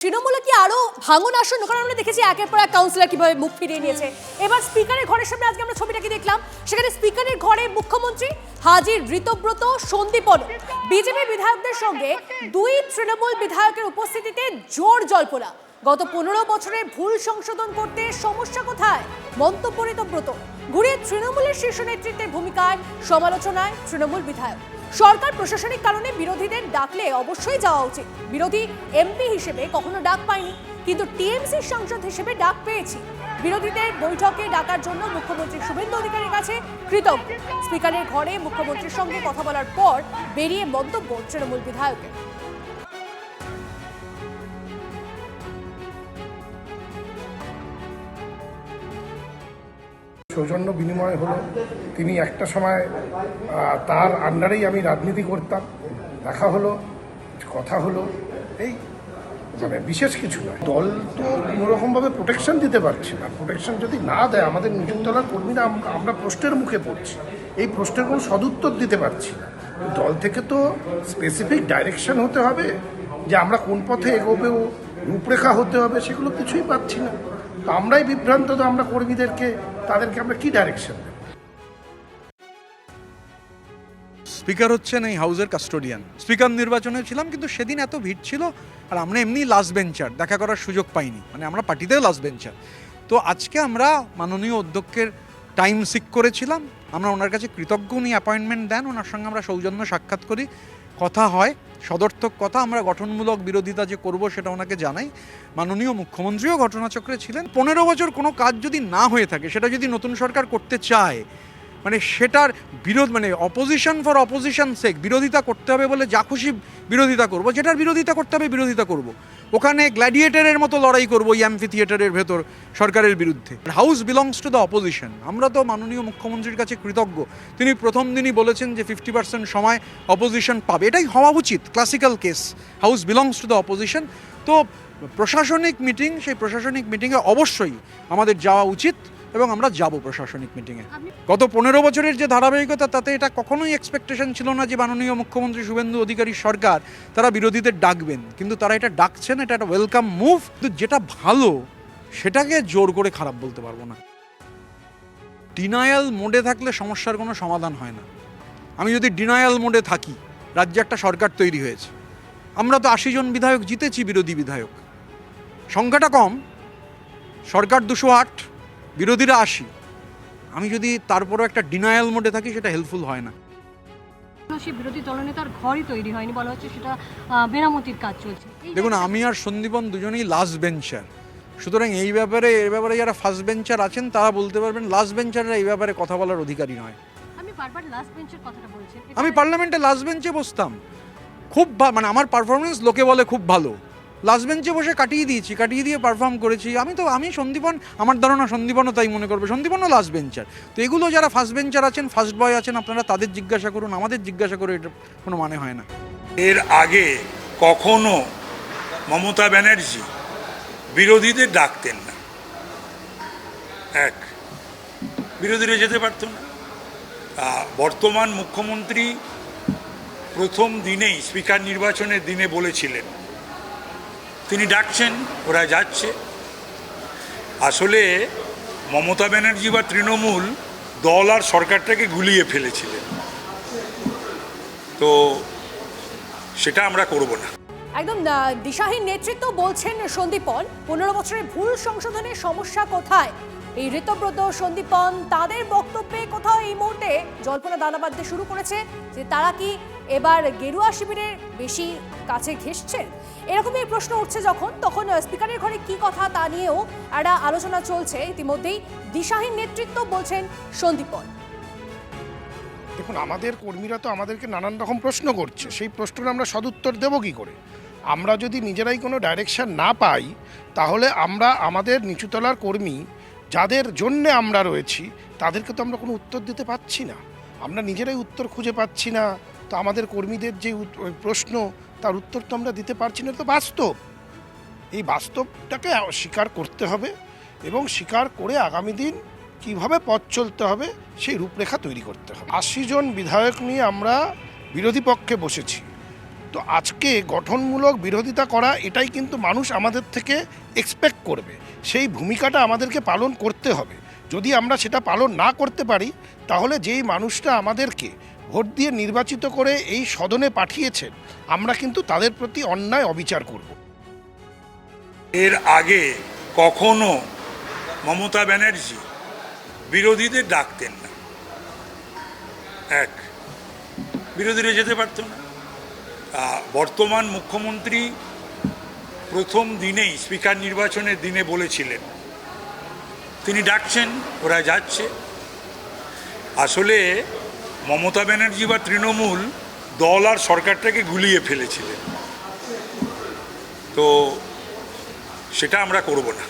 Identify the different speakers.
Speaker 1: তৃণমূলে কি আরো ভাঙন আসন্ন? কারণ আমরা দেখেছি একের পর এক কাউন্সিলর কিভাবে মুখ ফিরিয়ে নিয়েছে। এবার স্পিকারের ঘরের সামনে আজকে আমরা ছবিটাকে দেখলাম, সেখানে স্পিকারের ঘরে মুখ্যমন্ত্রী হাজির, ঋতব্রত, সন্দীপন। বিজেপি বিধায়কদের সঙ্গে দুই তৃণমূল বিধায়কের উপস্থিতিতে জোর জল্পনা। গত 15 বছরে ভুল সংশোধন করতে সমস্যা কোথায়? মন্তব্য ঋতব্রত। ঘুরিয়ে তৃণমূলের শীর্ষ নেতৃত্বের ভূমিকায় সমালোচনায় তৃণমূল বিধায়ক। সরকার প্রশাসনিক কারণে বিরোধীদের ডাকলে অবশ্যই যাওয়া উচিত। বিরোধী এমপি হিসেবে কখনো ডাক পাইনি, কিন্তু টিএমসির সাংসদ হিসেবে ডাক পেয়েছি। বিরোধীদের বৈঠকে ডাকার জন্য মুখ্যমন্ত্রী শুভেন্দু অধিকারীর কাছে কৃতজ্ঞ। স্পিকারের ঘরে মুখ্যমন্ত্রীর সঙ্গে কথা বলার পর বেরিয়ে মন্তব্য তৃণমূল বিধায়কের।
Speaker 2: সৌজন্য বিনিময় হলো। তিনি একটা সময় তার আন্ডারেই আমি রাজনীতি করতাম, দেখা হলো, কথা হলো, এই মানে বিশেষ কিছু নয়। দল তো কোনোরকমভাবে প্রোটেকশন দিতে পারছে না। প্রোটেকশন যদি না দেয়, আমাদের নিচুতলার কর্মীরা আমরা প্রশ্নের মুখে পড়ছি, এই প্রশ্নের কোনো সদুত্তর দিতে পারছি না। দল থেকে তো স্পেসিফিক ডাইরেকশন হতে হবে যে আমরা কোন পথে এগোবেও, রূপরেখা হতে হবে, সেগুলো কিছুই পাচ্ছি না। তো আমরাই বিভ্রান্ত, তো আমরা কর্মীদেরকে তাদেরকে আমরা কি ডাইরেকশন দেব?
Speaker 3: স্পিকার হচ্ছেন এই হাউসের কাস্টোডিয়ান। স্পিকার নির্বাচনে ছিলাম, কিন্তু সেদিন এত ভিড় ছিল, আর আমরা এমনি লাস্ট বেঞ্চার, দেখা করার সুযোগ পাইনি, মানে আমরা পার্টিতেও লাস্ট বেঞ্চার। তো আজকে আমরা মাননীয় অধ্যক্ষের টাইম সিক করেছিলাম, আমরা ওনার কাছে কৃতজ্ঞ, উনি অ্যাপয়েন্টমেন্ট দেন, ওনার সঙ্গে আমরা সৌজন্য সাক্ষাৎ করি, কথা হয়, সদর্থক কথা। আমরা গঠনমূলক বিরোধিতা যে করব সেটা ওনাকে জানাই। মাননীয় মুখ্যমন্ত্রীও ঘটনাচক্রে ছিলেন। 15 বছর কোনো কাজ যদি না হয়ে থাকে, সেটা যদি নতুন সরকার করতে চায়, মানে সেটার বিরোধ, মানে অপোজিশন ফর অপোজিশন সেক, বিরোধিতা করতে হবে বলে যা খুশি বিরোধিতা করব, যেটার বিরোধিতা করতে হবে বিরোধিতা করব। ওখানে গ্ল্যাডিয়েটারের মতো লড়াই করবো এই অ্যাম্ফি থিয়েটারের ভেতর সরকারের বিরুদ্ধে। House belongs to the opposition. আমরা তো মাননীয় মুখ্যমন্ত্রীর কাছে কৃতজ্ঞ। তিনি প্রথম দিনই বলেছেন যে 50% সময় অপোজিশন পাবে, এটাই হওয়া উচিত, classical case. House belongs to the opposition. তো প্রশাসনিক মিটিং, সেই প্রশাসনিক মিটিংয়ে অবশ্যই আমাদের যাওয়া উচিত এবং আমরা যাব প্রশাসনিক মিটিংয়ে। গত 15 বছরের যে ধারাবাহিকতা, তাতে এটা কখনোই এক্সপেকটেশন ছিল না যে মাননীয় মুখ্যমন্ত্রী শুভেন্দু অধিকারী সরকার তারা বিরোধীদের ডাকবেন, কিন্তু তারা এটা ডাকছেন, এটা একটা ওয়েলকাম মুভ। কিন্তু যেটা ভালো সেটাকে জোর করে খারাপ বলতে পারবো না। ডিনায়াল মোডে থাকলে সমস্যার কোনো সমাধান হয় না। আমি যদি ডিনায়াল মোডে থাকি, রাজ্যে একটা সরকার তৈরি হয়েছে, আমরা তো 80 জন বিধায়ক জিতেছি, বিরোধী বিধায়ক সংখ্যাটা কম, সরকার 208, বিরোধীরা 80। আমি যদি তারপরও একটা ডিনায়াল মোডে থাকি, সেটা হেল্পফুল হয় না।
Speaker 4: সেই বিরোধী দলনেতার ঘরই তৈরি হয়নি, বলা হচ্ছে সেটা মেরামতির কাজ চলছে।
Speaker 3: দেখুন, আমি আর সন্দীপন দুজনেই লাস্ট বেঞ্চার, সুতরাং এই ব্যাপারে যারা ফার্স্ট বেঞ্চার আছেন তারা বলতে পারবেন। লাস্ট বেঞ্চাররা এই ব্যাপারে কথা বলার অধিকারী নয়।
Speaker 4: আমি বারবার লাস্ট বেঞ্চের কথাটা বলছি।
Speaker 3: আমি পার্লামেন্টে লাস্ট বেঞ্চে বসতাম, খুব মানে আমার পারফরমেন্স লোকে বলে খুব ভালো। লাস্ট বেঞ্চে বসে কাটিয়ে দিয়ে পারফর্ম করেছি। আমি সন্দীপন, আমার ধারণা সন্দীপনও তাই মনে করবে, সন্দীপনও লাস্ট বেঞ্চার। তো এগুলো যারা ফার্স্ট বেঞ্চার আছেন, ফার্স্ট বয় আছেন, আপনারা তাদের জিজ্ঞাসা করুন, আমাদের জিজ্ঞাসা করে এটা কোনো মানে হয় না।
Speaker 5: এর আগে কখনো মমতা ব্যানার্জি বিরোধীদের ডাকতেন না, বিরোধীরা যেতে পারত না। বর্তমান মুখ্যমন্ত্রী প্রথম দিনেই স্পিকার নির্বাচনের দিনে বলেছিলেন, তিনি ডাকছেন, ওরা যাচ্ছে। আসলে মমতা ব্যানার্জি বা তৃণমূল দল আর সরকারটাকে গুলিয়ে ফেলেছিলেন, তো সেটা আমরা করব না।
Speaker 1: একদম দিশাহীন নেতৃত্ব বলছেন সন্দীপন। 15 বছরের ভুল সংশোধনের সমস্যা কোথায়? এই ঋতব্রত, সন্দীপন তাদের বক্তব্যে কোথাও এই মুহূর্তে জল্পনা দানা বাঁধতে শুরু করেছে যে তারা কি এবার গেরুয়া শিবিরের বেশি কাছে ঘেঁষছেন। এরকমই প্রশ্ন উঠছে তখন স্পিকারের ঘরে কি কথা তা নিয়েও একটা আলোচনা চলছে ইতিমধ্যেই। দিশাহীন নেতৃত্ব বলছেন সন্দীপন।
Speaker 2: দেখুন, আমাদের কর্মীরা তো আমাদেরকে নানান রকম প্রশ্ন করছে, সেই প্রশ্নের আমরা সদুত্তর দেব কি করে? আমরা যদি নিজেরাই কোনো ডাইরেকশন না পাই, তাহলে আমরা আমাদের নিচুতলার কর্মী যাদের জন্যে আমরা রয়েছি, তাদেরকে তো আমরা কোনো উত্তর দিতে পারছি না। আমরা নিজেরাই উত্তর খুঁজে পাচ্ছি না, তো আমাদের কর্মীদের যে প্রশ্ন, তার উত্তর তো আমরা দিতে পারছি না। তো বাস্তব, এই বাস্তবটাকে স্বীকার করতে হবে এবং স্বীকার করে আগামী দিন কীভাবে পথ চলতে হবে সেই রূপরেখা তৈরি করতে হবে। 80 জন বিধায়ক নিয়ে আমরা বিরোধী পক্ষে বসেছি, তো আজকে গঠনমূলক বিরোধিতা করা এটাই কিন্তু মানুষ আমাদের থেকে এক্সপেক্ট করবে, সেই ভূমিকাটা আমাদেরকে পালন করতে হবে। যদি আমরা সেটা পালন না করতে পারি তাহলে যেই মানুষটা আমাদেরকে ভোট দিয়ে নির্বাচিত করে এই সদনে পাঠিয়েছেন আমরা কিন্তু তাদের প্রতি অন্যায় অবিচার করব।
Speaker 5: এর আগে কখনো মমতা ব্যানার্জি বিরোধীদের ডাকতেন না, বিরোধীরা যেতে পারত না। বর্তমান মুখ্যমন্ত্রী প্রথম দিনেই স্পিকার নির্বাচনের দিনে বলেছিলেন, তিনি ডাকছেন, ওরা যাচ্ছে। আসলে মমতা ব্যানার্জি বা তৃণমূল দল আর সরকারটাকে গুলিয়ে ফেলেছিলেন, তো সেটা আমরা করব না।